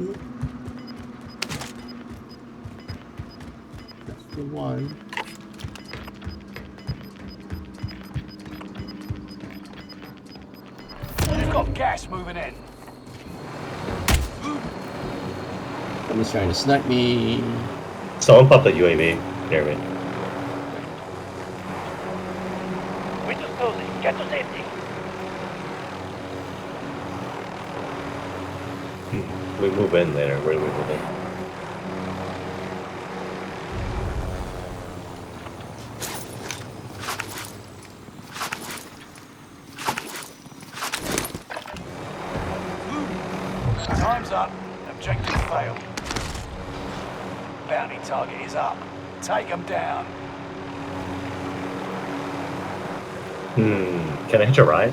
That's the one. You've got gas moving in. Someone's trying to snipe me. Someone popped a UAV near me. Windows closing. Get to safety. We move in later. Where do we move in? Time's up. Objective failed. Bounty target is up. Take them down. Can I hitch a ride?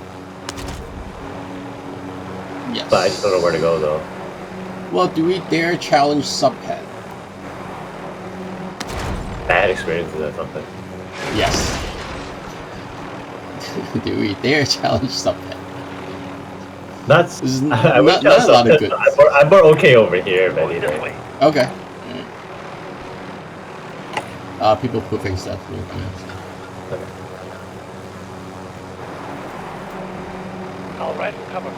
Yes. But I just don't know where to go though. Well, do we dare challenge Subhead? Bad experiences or something. Yes. Do we dare challenge Subhead? That's This is I would not a lot of good. I'm more okay over here if anything. Okay. People pooping stuff. Okay. All right, cover.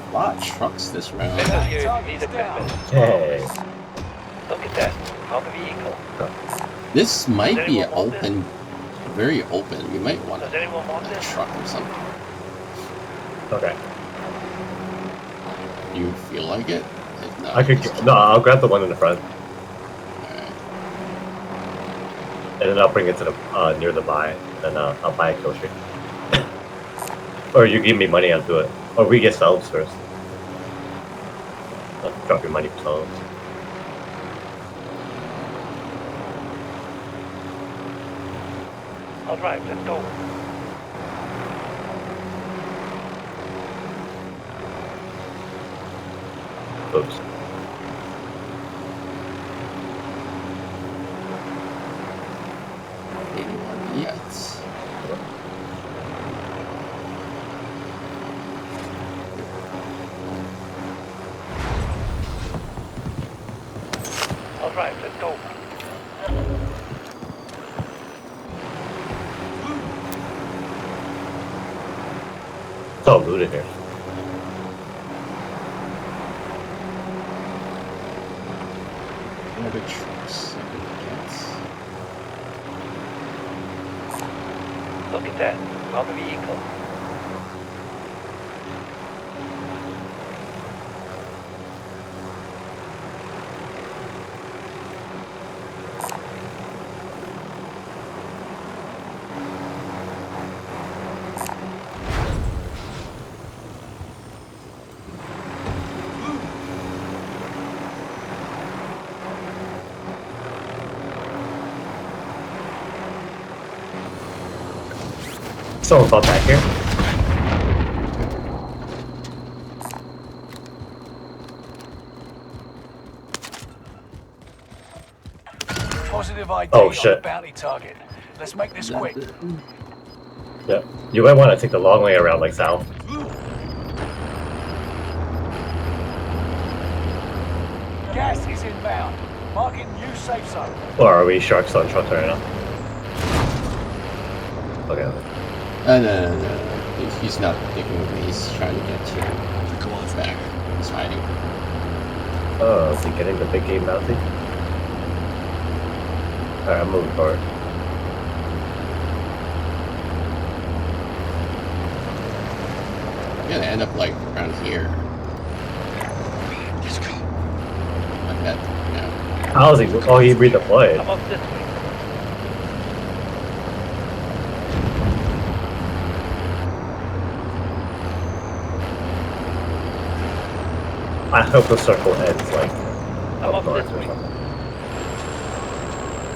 A lot of trucks this round. Target's down. Hey. Look at that. Found the vehicle. This might Does be anyone want open, very open. We might want Does anyone want a this? truck or something. Okay. Do you feel like it? If not, I could just- no. I'll grab the one in the front, Alright. and then I'll bring it to the near the buy, and I'll buy a kill streak. Or you give me money, I'll do it. Or we get selves first. I'll drop your money for selves. All right, let's go. Oops. Yes. All right, let's go. It's all looted here. Other trucks. Yes. Look at that. Found the vehicle. Someone fought back here. Positive ID Oh, on shit. the bounty target. Let's make this quick. Yeah. You might want to take the long way around, like south. Gas is inbound. Marking new safe zone. Or are we sharks on trucks right now? Okay. No. He's not thinking with me. He's trying to get to go on back. He's hiding. Oh, is he getting the big game bounty? Alright, I'm moving forward. Yeah, they end up like around here. Let's go. Like that. Yeah. How is he? Oh, he redeployed. I'm up this way. I hope the circle ends like I'm up up north this or way. something.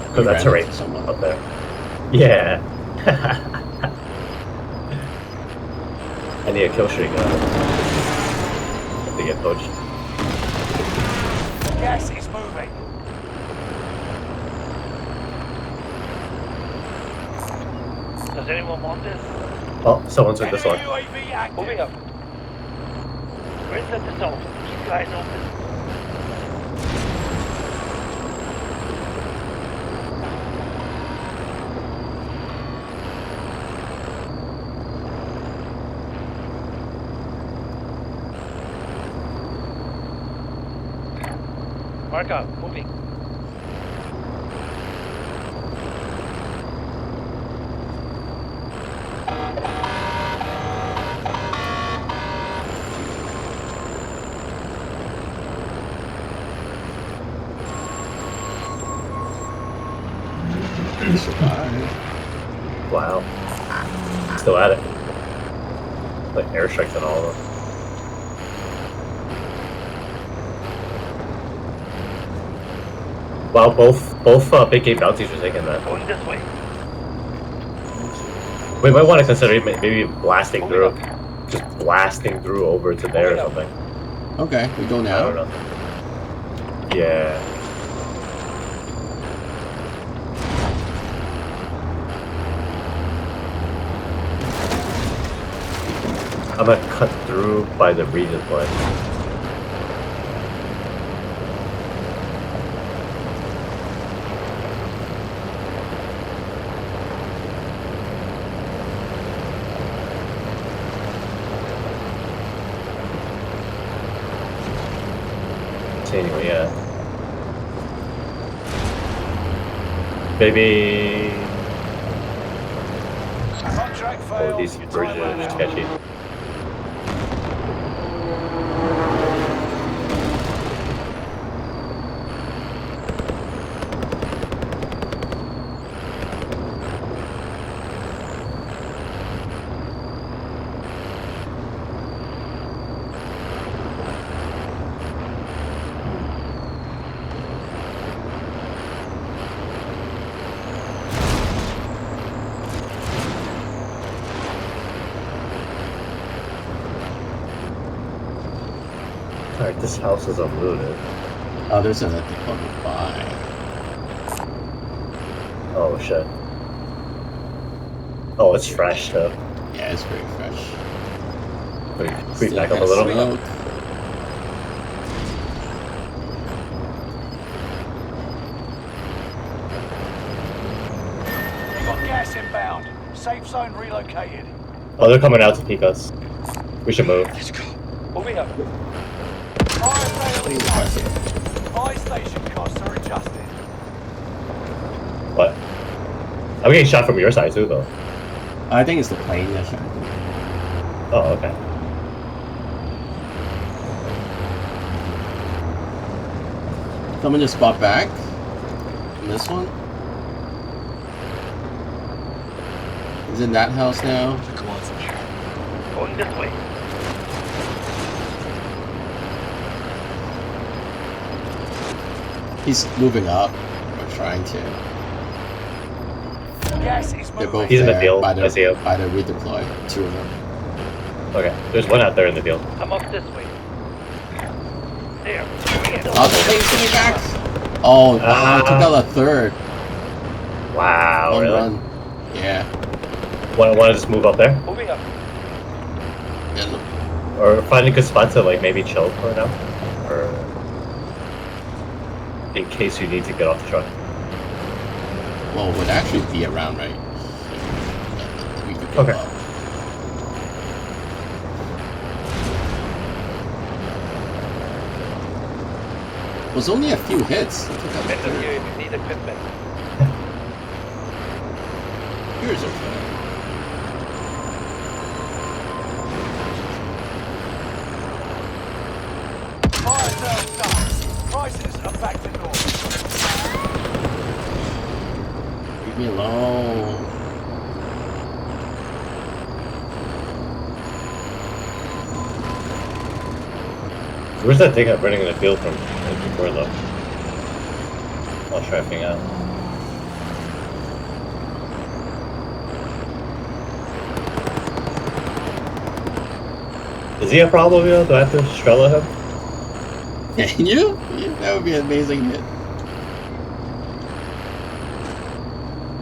You Because that's ran a into race someone. up there. Yeah. I need a kill streak. To get poached. Gas is moving. Does anyone want this? Oh, someone took this one. Enemy UAV active. Moving up. Where's the zone? Keep your eyes open. Mark out. Moving. Wow. Still at it. Like airstrikes and all of them. Wow, both big game bounties are taking that. Going this way. We might want to consider maybe blasting through. Just blasting through over to there or something. Okay, we go I now. don't know. Yeah. I'm gonna cut through by the redeploy. Anyway, yeah. Baby. Contract failed. Oh, these Your bridges time ran are out. sketchy. Alright, this house is unlooted. Oh, there's another thing by. Oh shit. Oh, it's fresh though. Yeah, it's pretty fresh. We Still back up a has little. smoke. You got gas inbound. Safe zone relocated. Oh, they're coming out to peek us. We should move. Let's go. Moving up. Fire sale is Buy station costs are adjusted. What? I'm getting shot from your side too, though. I think it's the plane that shot. Oh, okay. Someone just bought back. And this one? He's in that house now. Go on from here. Going this way. He's moving up. Or trying to. Gas is They're both moving. He's in the there field. by I see him. the redeploy. Two of them. Okay, there's one out there in the field. I'm up this way. There. Oh, the plane's coming back! Oh, wow, took out a third. Wow, One really? run. Yeah. Want to just move up there? Moving up. And Or find a good spot to like maybe chill for now? Or in case you need to get off the truck. well, it would actually be around, right? We could go Okay. up. It was only a few hits. It took out a Better third. here if you need equipment. Here's okay. Fire sale done. Prices are back to normal. Leave me alone. Where's that thing I'm running in the field from? Before though. I'll try to figure out. Does he have a problem, Do I have to strella him? Can you? Yeah, that would be an amazing hit.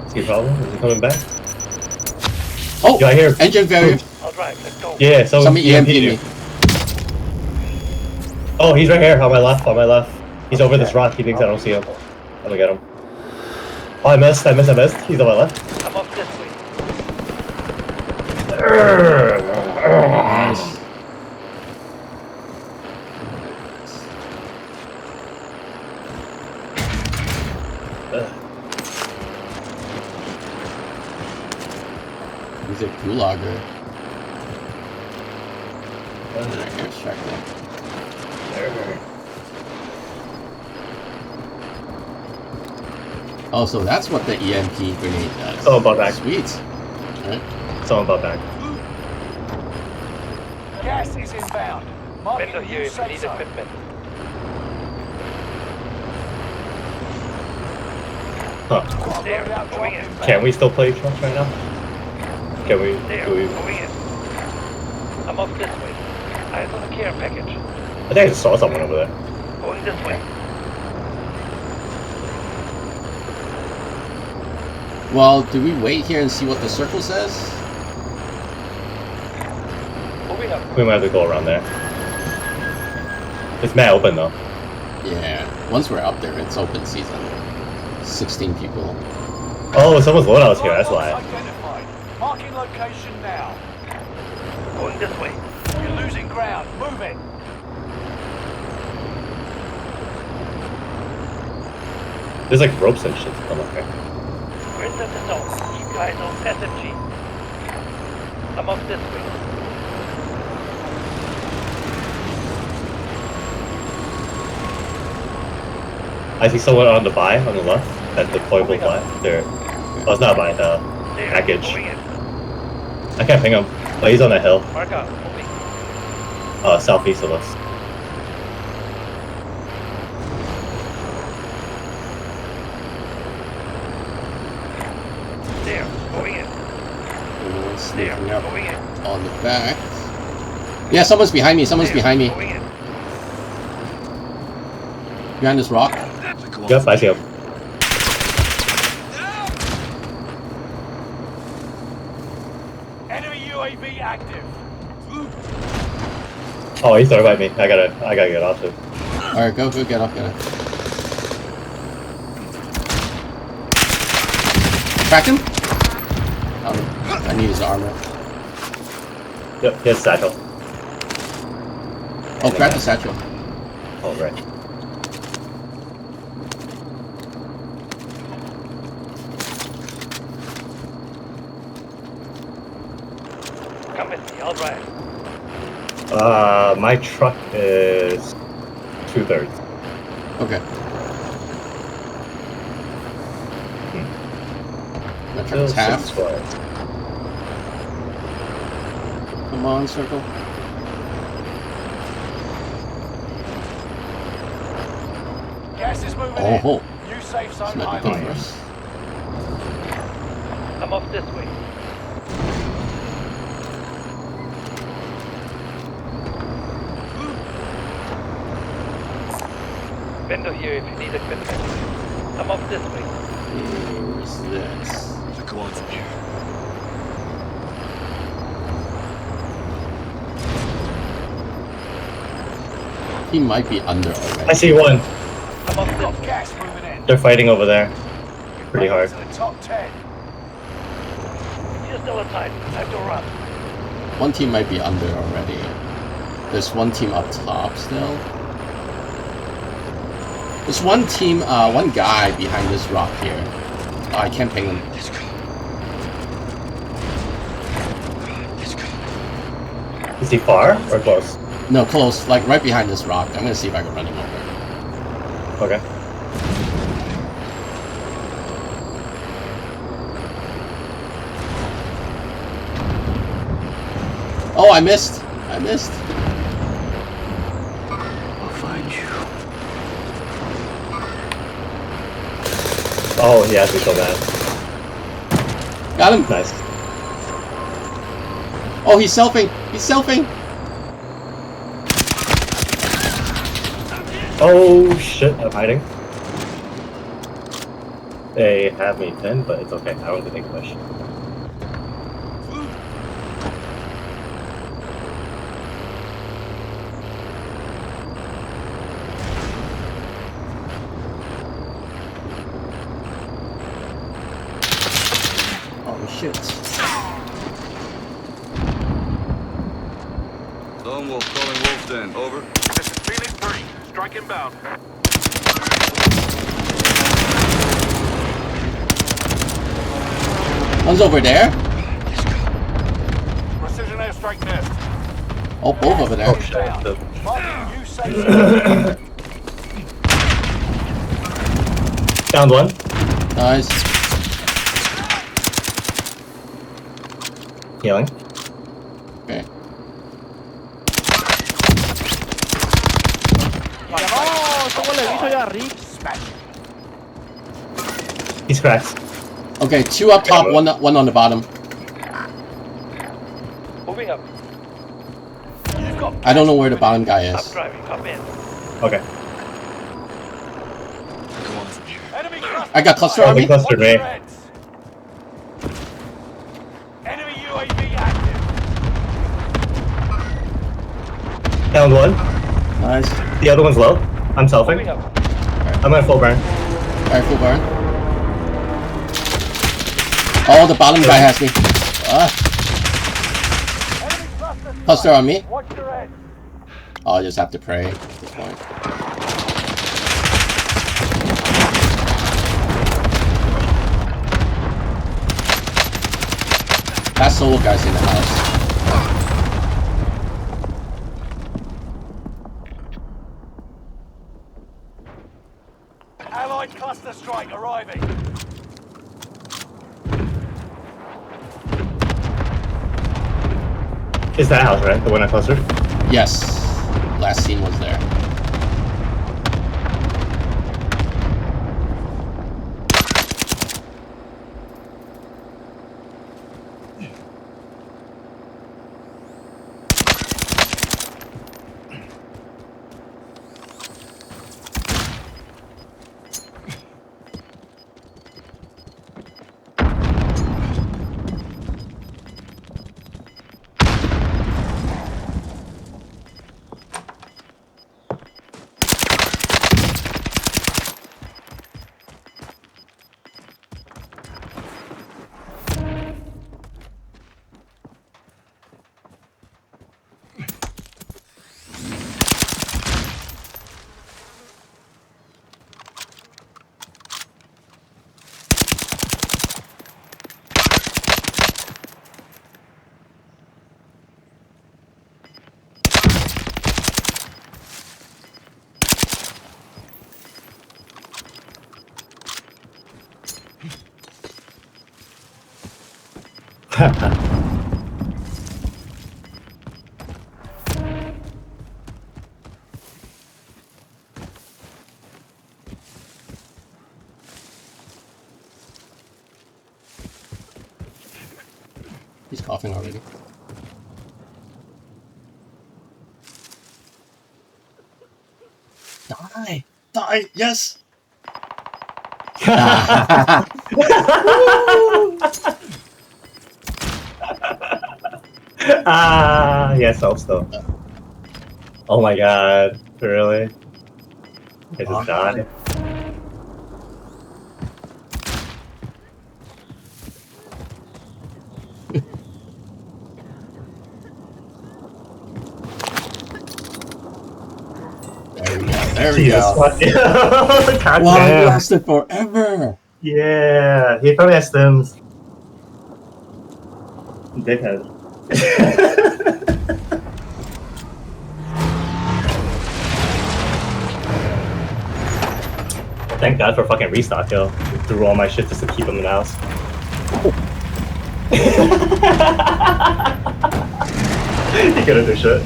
Is he a problem? Is he coming back? Oh, Oh, Yeah, I hear. engine failure. All right, let's go. Yeah, so Somebody EMP EMP'd me. you. Oh, he's right here on my left. On my left. He's over this rock. He thinks I don't see him. I'm gonna get him. Oh, I missed. He's on my left. I'm off this way. Nice. He's a gulager. Alright, extract that. Oh, so that's what the EMP grenade does. Oh, about back. Sweet. Alright. Someone about back. Gas is inbound. Marking Vendor the here new if you safe need zone. equipment. Huh. There, Loadout drop going in. inbound. Can we still play trucks right now? Can we? There, Do we? going in. I'm off this way. Eyes on the care package. I think I just saw someone over there. Going this way. Well, do we wait here and see what the circle says? Moving up. We might have to go around there. It's mad open though. Yeah. Once we're up there, it's open season. 16 people. Oh, someone's loadout's here. That's why. Identified. Marking location now. Going this way. You're losing ground. Move it. There's like ropes and shit. Come on, okay. We're set the zone. You guys on SMG. I'm off this way. I see someone on the buy on the left. That deployable buy. There. Oh, it's not a buy. There, Package. going in. I can't ping him. Oh, he's on that hill. Mark out. Moving. Southeast of us. There, going in. Everyone's There, sneaking up going in. on the back. Yeah, someone's behind me. Someone's There, behind me. Going in. Behind this rock. Yep, I see him. Enemy UAV active. Oh, he's throwing at me. I gotta get off him. Alright, go, get up, get up. Crack him? I need his armor. Yep, he has satchel. Oh, grab the satchel. Oh, right. Come with me. All right. My truck is 2/3. Okay. My truck is half. Come on, circle. Gas is moving Oh, in. New safe zone this might be good for highlighted. us. I'm off this way. Vendor here if you need equipment. I'm off this way. Where's this? Go on from here. He might be under I already. see one. I'm off this Got way. gas moving in. They're fighting over there. Pretty hard. To the top 10. You're still inside. Time to run. One team might be under already. There's one team up top still. There's one team, one guy behind this rock here. Oh, I can't ping him. Let's go. Let's go. Is he far or close? No, close, like right behind this rock. I'm gonna see if I can run him over. Okay. Oh, I missed. I missed. I'll find you. Oh, he has me so bad. Got him. Nice. Oh, he's selfing. He's selfing. Oh shit, I'm hiding. They have me pinned, but it's okay. I don't have to take a push. shit. Lone Wolf calling Wolf's Den. Over. This is Phoenix 3. Strike inbound. One's over there. Precision airstrike missed. Oh, both over there. Oh shit. Marking new safe zone. Down one. Nice. Healing. Okay. He's cracked. Okay, 2 up top, one on the bottom. Moving up. You've got I don't know where the bottom guy I'm is. driving. Come in. Okay. Go on from here. enemy cluster. I got cluster Oh, on the me. cluster Watch your Ray. heads. Enemy UAV active. Down one. Nice. The other one's low. I'm selfing. Moving up. I'm at full burn. Alright, full burn. Oh, the bottom guy has me. Enemy cluster. Cluster on me. Watch your head. Oh, I just have to pray at this point. That solo guy's in the house. Allied cluster strike arriving. Is that house, right? The one I clustered? Yes. Last scene was there. He's coughing already. Die! Die! Yes! Ah, yes, also. Oh my god, really? I just died. There we go. There we Jesus go. fucking. God Wow, it damn. lasted forever. Yeah, he probably has stems. Dickhead. Thank God for fucking restock, yo. Threw all my shit just to keep him in the house. He couldn't do shit.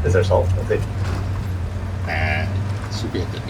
Is there salt? I think. Nah, should be a good